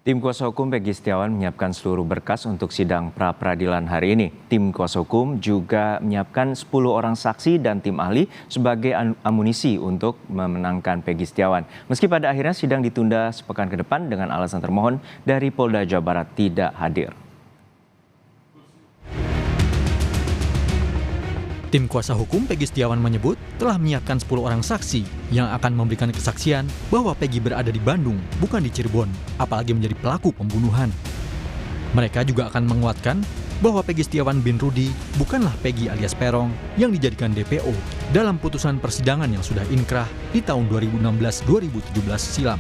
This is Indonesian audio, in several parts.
Tim kuasa hukum Peggy Setiawan menyiapkan seluruh berkas untuk sidang pra-peradilan hari ini. Tim kuasa hukum juga menyiapkan 10 orang saksi dan tim ahli sebagai amunisi untuk memenangkan Peggy Setiawan. Meski pada akhirnya sidang ditunda sepekan ke depan dengan alasan termohon dari Polda Jawa Barat tidak hadir. Tim kuasa hukum Peggy Setiawan menyebut telah menyiapkan 10 orang saksi yang akan memberikan kesaksian bahwa Peggy berada di Bandung, bukan di Cirebon, apalagi menjadi pelaku pembunuhan. Mereka juga akan menguatkan bahwa Peggy Setiawan bin Rudy bukanlah Peggy alias Peron yang dijadikan DPO dalam putusan persidangan yang sudah inkrah di tahun 2016-2017 silam.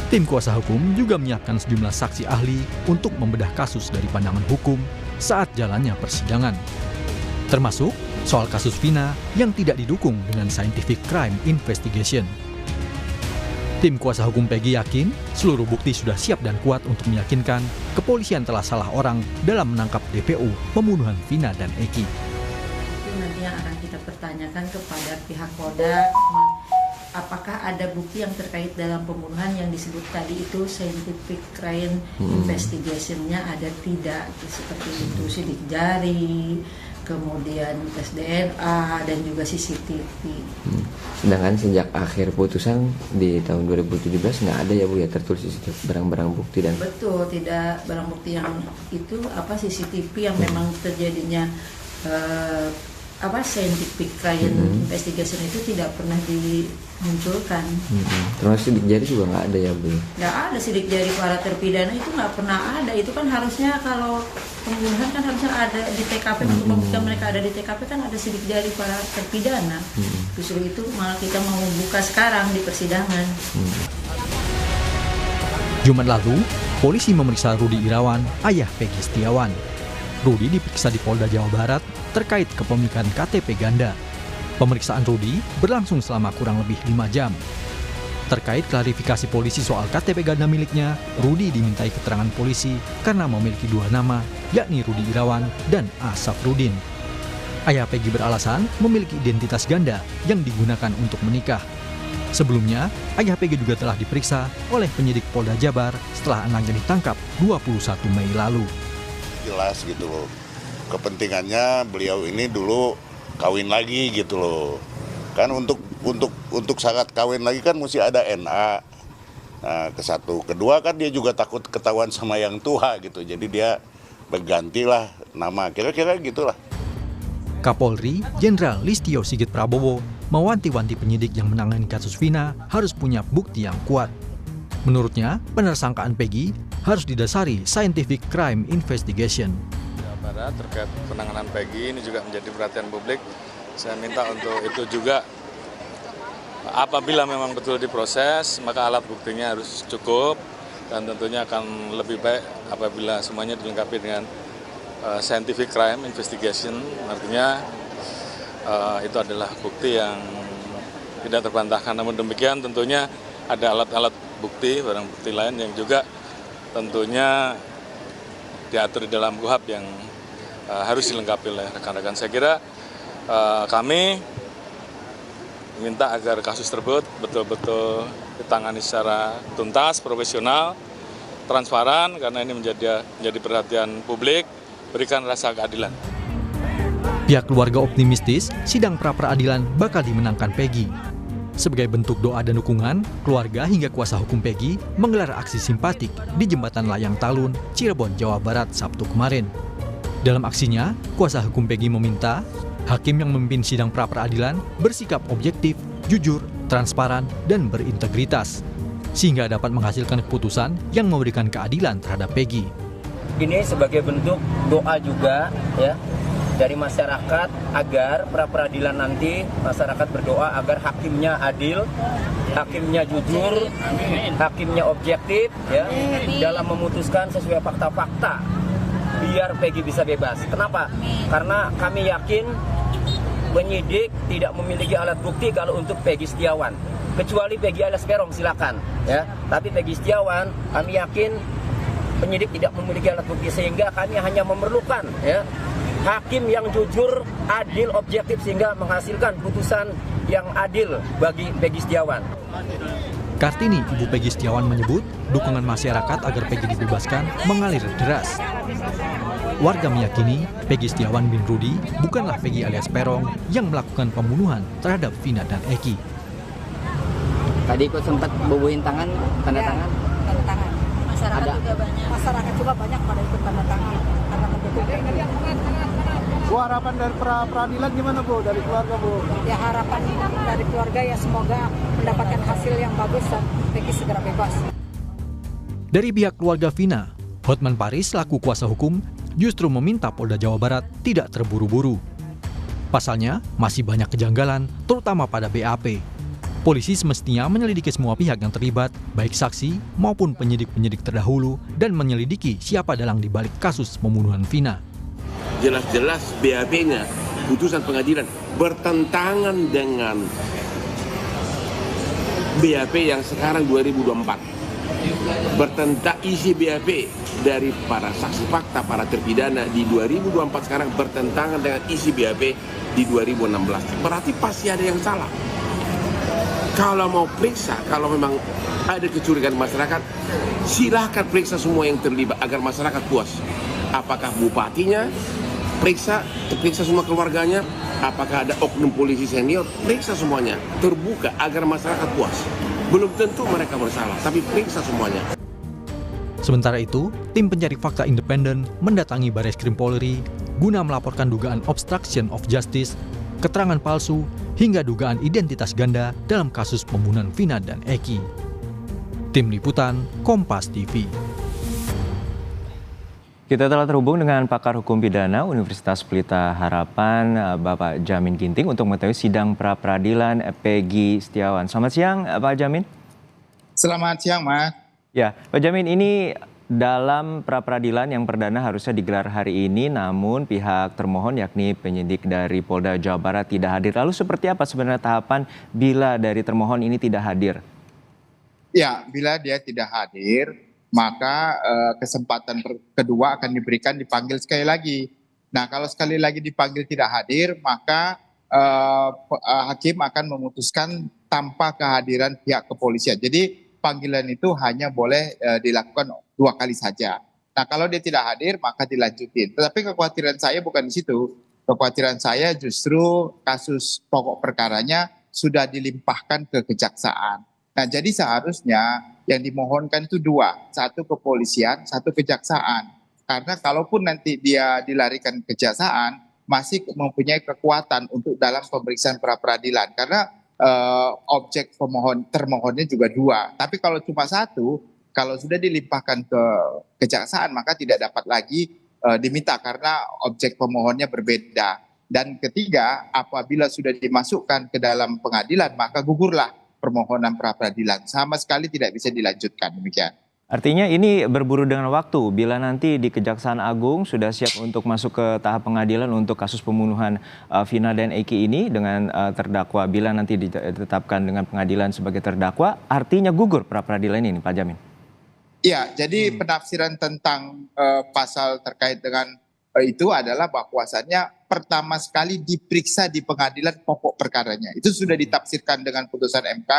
Tim kuasa hukum juga menyiapkan sejumlah saksi ahli untuk membedah kasus dari pandangan hukum saat jalannya persidangan. Termasuk soal kasus Vina yang tidak didukung dengan scientific crime investigation. Tim kuasa hukum Peggy yakin seluruh bukti sudah siap dan kuat untuk meyakinkan kepolisian telah salah orang dalam menangkap DPO pembunuhan Vina dan Eki. Itu nanti yang akan kita pertanyakan kepada pihak Polda, apakah ada bukti yang terkait dalam pembunuhan yang disebut tadi itu scientific crime investigation-nya ada tidak, seperti itu sidik jari, kemudian tes DNA dan juga CCTV. Sedangkan sejak akhir putusan di tahun 2017 nggak ada ya Bu ya tertulis barang-barang bukti dan betul, tidak barang bukti yang itu CCTV yang memang terjadinya scientific crime investigation itu tidak pernah dimunculkan. Termasuk sidik jari juga nggak ada ya Bu? Nggak ada sidik jari para terpidana, itu nggak pernah ada. Itu kan harusnya kalau pembunuhan kan harusnya ada di TKP, untuk membuktikan mereka ada di TKP kan ada sidik jari para terpidana. Justru itu malah kita mau buka sekarang di persidangan. Jumat lalu, polisi memeriksa Rudy Irawan, ayah Peggy Setiawan. Rudy diperiksa di Polda Jawa Barat terkait kepemilikan KTP ganda. Pemeriksaan Rudy berlangsung selama kurang lebih 5 jam. Terkait klarifikasi polisi soal KTP ganda miliknya, Rudy dimintai keterangan polisi karena memiliki 2 nama, yakni Rudy Irawan dan Asaf Rudin. Ayah Peggy beralasan memiliki identitas ganda yang digunakan untuk menikah. Sebelumnya, ayah Peggy juga telah diperiksa oleh penyidik Polda Jabar setelah anaknya ditangkap 21 Mei lalu. Jelas gitu loh, kepentingannya beliau ini dulu kawin lagi gitu loh. Kan untuk syarat kawin lagi kan mesti ada NA. Nah, kesatu, kedua kan dia juga takut ketahuan sama yang tua gitu. Jadi dia bergantilah nama, kira-kira gitulah. Kapolri Jenderal Listio Sigit Prabowo mewanti-wanti penyidik yang menangani kasus Vina harus punya bukti yang kuat. Menurutnya, penersangkaan Peggy harus didasari scientific crime investigation. Barat terkait penanganan Peggy ini juga menjadi perhatian publik. Saya minta untuk itu juga, apabila memang betul diproses, maka alat buktinya harus cukup dan tentunya akan lebih baik apabila semuanya dilengkapi dengan scientific crime investigation. Artinya itu adalah bukti yang tidak terbantahkan. Namun demikian tentunya ada alat-alat bukti, barang bukti lain yang juga tentunya diatur di dalam KUHP yang harus dilengkapi oleh rekan-rekan. Saya kira kami minta agar kasus tersebut betul-betul ditangani secara tuntas, profesional, transparan, karena ini menjadi perhatian publik, berikan rasa keadilan. Pihak keluarga optimistis sidang pra-peradilan bakal dimenangkan Peggy. Sebagai bentuk doa dan dukungan, keluarga hingga kuasa hukum Peggy menggelar aksi simpatik di Jembatan Layang Talun, Cirebon, Jawa Barat, Sabtu kemarin. Dalam aksinya, kuasa hukum Peggy meminta hakim yang memimpin sidang pra-peradilan bersikap objektif, jujur, transparan, dan berintegritas, sehingga dapat menghasilkan keputusan yang memberikan keadilan terhadap Peggy. Ini sebagai bentuk doa juga ya dari masyarakat agar pra-peradilan nanti masyarakat berdoa agar hakimnya adil, hakimnya jujur, hakimnya objektif ya dalam memutuskan sesuai fakta-fakta biar Peggy bisa bebas. Kenapa? Karena kami yakin penyidik tidak memiliki alat bukti kalau untuk Peggy Setiawan. Kecuali Peggy alias Peron silakan ya. Tapi Peggy Setiawan kami yakin penyidik tidak memiliki alat bukti sehingga kami hanya memerlukan ya hakim yang jujur, adil, objektif sehingga menghasilkan putusan yang adil bagi Peggy Setiawan. Kartini, ibu Peggy Setiawan menyebut dukungan masyarakat agar Peggy dibebaskan mengalir deras. Warga meyakini Peggy Setiawan bin Rudi bukanlah Peggy alias Perong yang melakukan pembunuhan terhadap Vina dan Eki. Tadi kok sempat bubuhin tangan, tanda tangan? Tanda tangan. Masyarakat juga banyak pada ikut tanda tangan karena mendukung. Bu, harapan dari peradilan gimana Bu, dari keluarga Bu? Ya harapan dari keluarga ya semoga mendapatkan hasil yang bagus dan Peggy segera bebas. Dari pihak keluarga Vina, Hotman Paris selaku kuasa hukum justru meminta Polda Jawa Barat tidak terburu-buru. Pasalnya masih banyak kejanggalan, terutama pada BAP. Polisi semestinya menyelidiki semua pihak yang terlibat, baik saksi maupun penyidik-penyidik terdahulu, dan menyelidiki siapa dalang di balik kasus pembunuhan Vina. Jelas-jelas BAP-nya, putusan pengadilan, bertentangan dengan BAP yang sekarang 2024. Bertentang isi BAP dari para saksi fakta, para terpidana di 2024 sekarang bertentangan dengan isi BAP di 2016. Berarti pasti ada yang salah. Kalau mau periksa, kalau memang ada kecurigaan masyarakat, silahkan periksa semua yang terlibat agar masyarakat puas. Apakah bupatinya, periksa semua keluarganya, apakah ada oknum polisi senior, periksa semuanya, terbuka agar masyarakat puas. Belum tentu mereka bersalah, tapi periksa semuanya. Sementara itu, tim pencari fakta independen mendatangi Barreskrim Polri guna melaporkan dugaan obstruction of justice, keterangan palsu, hingga dugaan identitas ganda dalam kasus pembunuhan Vina dan Eki. Tim Liputan, Kompas TV. Kita telah terhubung dengan pakar hukum pidana Universitas Pelita Harapan, Bapak Jamin Ginting, untuk mengetahui sidang pra-peradilan Peggy Setiawan. Selamat siang, Pak Jamin. Selamat siang, Mas. Ya, Pak Jamin, ini dalam pra-peradilan yang perdana harusnya digelar hari ini, namun pihak termohon yakni penyidik dari Polda Jawa Barat tidak hadir. Lalu seperti apa sebenarnya tahapan bila dari termohon ini tidak hadir? Ya, bila dia tidak hadir, maka kesempatan kedua akan diberikan dipanggil sekali lagi. Nah, kalau sekali lagi dipanggil tidak hadir, maka hakim akan memutuskan tanpa kehadiran pihak kepolisian. Jadi panggilan itu hanya boleh dilakukan 2 kali saja. Nah, kalau dia tidak hadir, maka dilanjutin. Tetapi kekhawatiran saya bukan di situ. Kekhawatiran saya justru kasus pokok perkaranya sudah dilimpahkan ke kejaksaan. Nah, jadi seharusnya yang dimohonkan itu 2, 1 kepolisian, 1 kejaksaan. Karena kalaupun nanti dia dilarikan ke kejaksaan, masih mempunyai kekuatan untuk dalam pemeriksaan pra-peradilan. Karena objek termohonnya juga 2. Tapi kalau cuma 1, kalau sudah dilimpahkan ke kejaksaan, maka tidak dapat lagi diminta karena objek pemohonnya berbeda. Dan ketiga, apabila sudah dimasukkan ke dalam pengadilan, maka gugurlah permohonan pra-peradilan, sama sekali tidak bisa dilanjutkan, demikian. Artinya ini berburu dengan waktu, bila nanti di Kejaksaan Agung sudah siap untuk masuk ke tahap pengadilan untuk kasus pembunuhan Vina dan Eki ini dengan terdakwa, bila nanti ditetapkan dengan pengadilan sebagai terdakwa, artinya gugur pra-peradilan ini, Pak Jamin? Ya, jadi penafsiran tentang pasal terkait dengan itu adalah bahwasannya pertama sekali diperiksa di pengadilan pokok perkaranya. Itu sudah ditafsirkan dengan putusan MK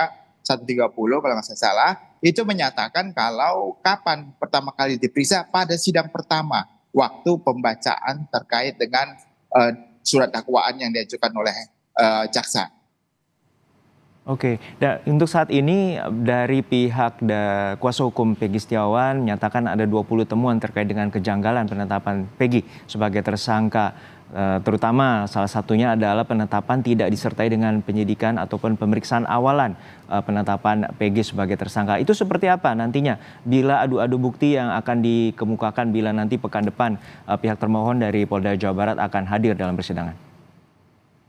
130 kalau nggak salah. Itu menyatakan kalau kapan pertama kali diperiksa pada sidang pertama, waktu pembacaan terkait dengan surat dakwaan yang diajukan oleh jaksa. Oke, dan untuk saat ini dari pihak kuasa hukum Peggy Setiawan menyatakan ada 20 temuan terkait dengan kejanggalan penetapan Peggy sebagai tersangka. Terutama salah satunya adalah penetapan tidak disertai dengan penyidikan ataupun pemeriksaan awalan penetapan Peggy sebagai tersangka. Itu seperti apa nantinya bila adu-adu bukti yang akan dikemukakan bila nanti pekan depan pihak termohon dari Polda Jawa Barat akan hadir dalam persidangan?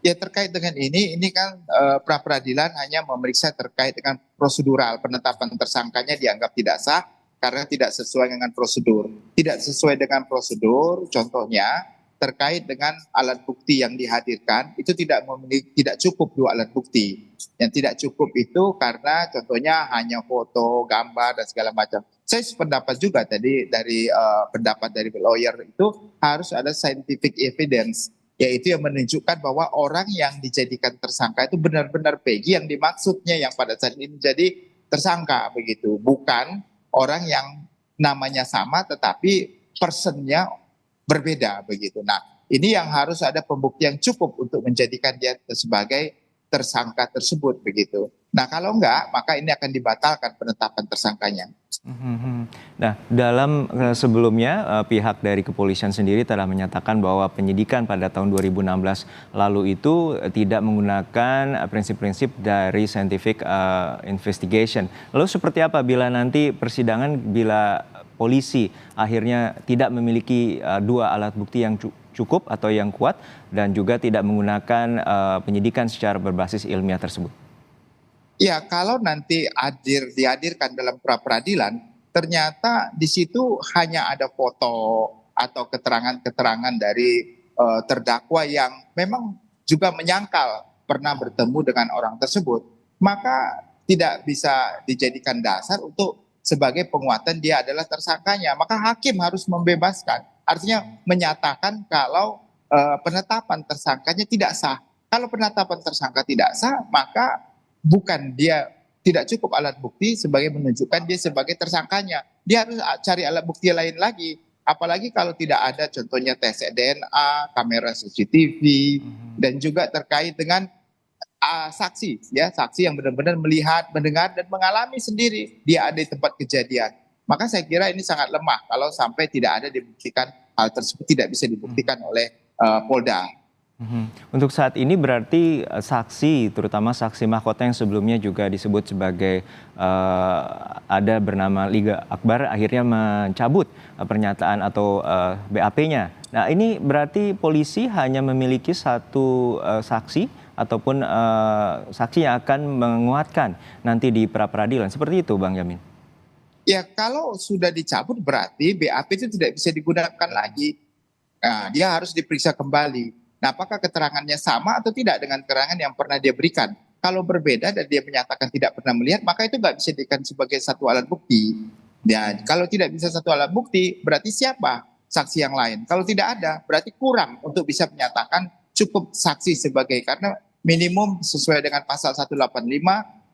Ya, terkait dengan ini kan pra-peradilan hanya memeriksa terkait dengan prosedural. Penetapan tersangkanya dianggap tidak sah karena tidak sesuai dengan prosedur. Tidak sesuai dengan prosedur, contohnya terkait dengan alat bukti yang dihadirkan, itu tidak cukup 2 alat bukti. Yang tidak cukup itu karena contohnya hanya foto, gambar, dan segala macam. Saya sependapat juga tadi dari pendapat dari lawyer itu harus ada scientific evidence, yaitu yang menunjukkan bahwa orang yang dijadikan tersangka itu benar-benar Peggy yang dimaksudnya yang pada saat ini menjadi tersangka begitu, bukan orang yang namanya sama tetapi personnya berbeda begitu. Nah, ini yang harus ada pembuktian cukup untuk menjadikan dia sebagai tersangka tersebut begitu. Nah, kalau enggak, maka ini akan dibatalkan penetapan tersangkanya. Nah, dalam sebelumnya pihak dari kepolisian sendiri telah menyatakan bahwa penyidikan pada tahun 2016 lalu itu tidak menggunakan prinsip-prinsip dari scientific investigation. Lalu seperti apa bila nanti persidangan, bila polisi akhirnya tidak memiliki dua alat bukti yang cukup atau yang kuat dan juga tidak menggunakan penyidikan secara berbasis ilmiah tersebut? Ya, kalau nanti dihadirkan dalam pra-peradilan, ternyata di situ hanya ada foto atau keterangan-keterangan dari terdakwa yang memang juga menyangkal pernah bertemu dengan orang tersebut, maka tidak bisa dijadikan dasar untuk sebagai penguatan dia adalah tersangkanya. Maka hakim harus membebaskan, artinya menyatakan kalau penetapan tersangkanya tidak sah. Kalau penetapan tersangka tidak sah, maka bukan dia tidak cukup alat bukti sebagai menunjukkan dia sebagai tersangkanya. Dia harus cari alat bukti lain lagi. Apalagi kalau tidak ada contohnya tes DNA, kamera CCTV, dan juga terkait dengan saksi, ya saksi yang benar-benar melihat, mendengar, dan mengalami sendiri dia ada di tempat kejadian. Maka saya kira ini sangat lemah kalau sampai tidak ada dibuktikan hal tersebut, tidak bisa dibuktikan oleh Polda. Untuk saat ini berarti saksi, terutama saksi mahkota yang sebelumnya juga disebut sebagai ada bernama Liga Akbar, akhirnya mencabut pernyataan atau BAP-nya. Nah, ini berarti polisi hanya memiliki satu saksi ataupun saksi yang akan menguatkan nanti di pra-peradilan. Seperti itu, Bang Yamin? Ya, kalau sudah dicabut berarti BAP itu tidak bisa digunakan lagi. Nah, dia harus diperiksa kembali. Nah, apakah keterangannya sama atau tidak dengan keterangan yang pernah dia berikan? Kalau berbeda dan dia menyatakan tidak pernah melihat, maka itu nggak bisa dijadikan sebagai satu alat bukti. Ya, kalau tidak bisa satu alat bukti, berarti siapa saksi yang lain? Kalau tidak ada, berarti kurang untuk bisa menyatakan cukup saksi sebagai, karena minimum sesuai dengan pasal 185,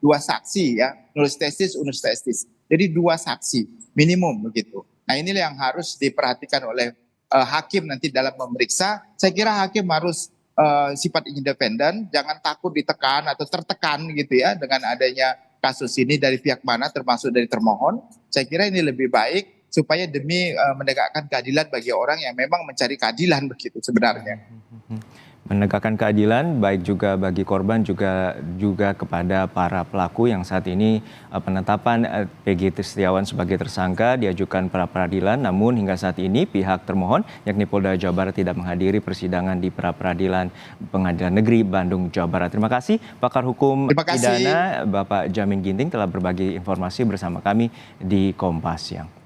2 saksi ya, nullis testis, unus testis. Jadi 2 saksi minimum begitu. Nah, inilah yang harus diperhatikan oleh hakim nanti dalam memeriksa. Saya kira hakim harus sifat independen, jangan takut ditekan atau tertekan gitu ya dengan adanya kasus ini dari pihak mana, termasuk dari termohon. Saya kira ini lebih baik supaya demi menegakkan keadilan bagi orang yang memang mencari keadilan begitu sebenarnya. Menegakkan keadilan baik juga bagi korban juga kepada para pelaku yang saat ini penetapan Peggy Setiawan sebagai tersangka diajukan pra peradilan, namun hingga saat ini pihak termohon yakni Polda Jawa Barat tidak menghadiri persidangan di pra peradilan Pengadilan Negeri Bandung, Jawa Barat. Terima kasih pakar hukum pidana Bapak Jamin Ginting telah berbagi informasi bersama kami di Kompas Siang.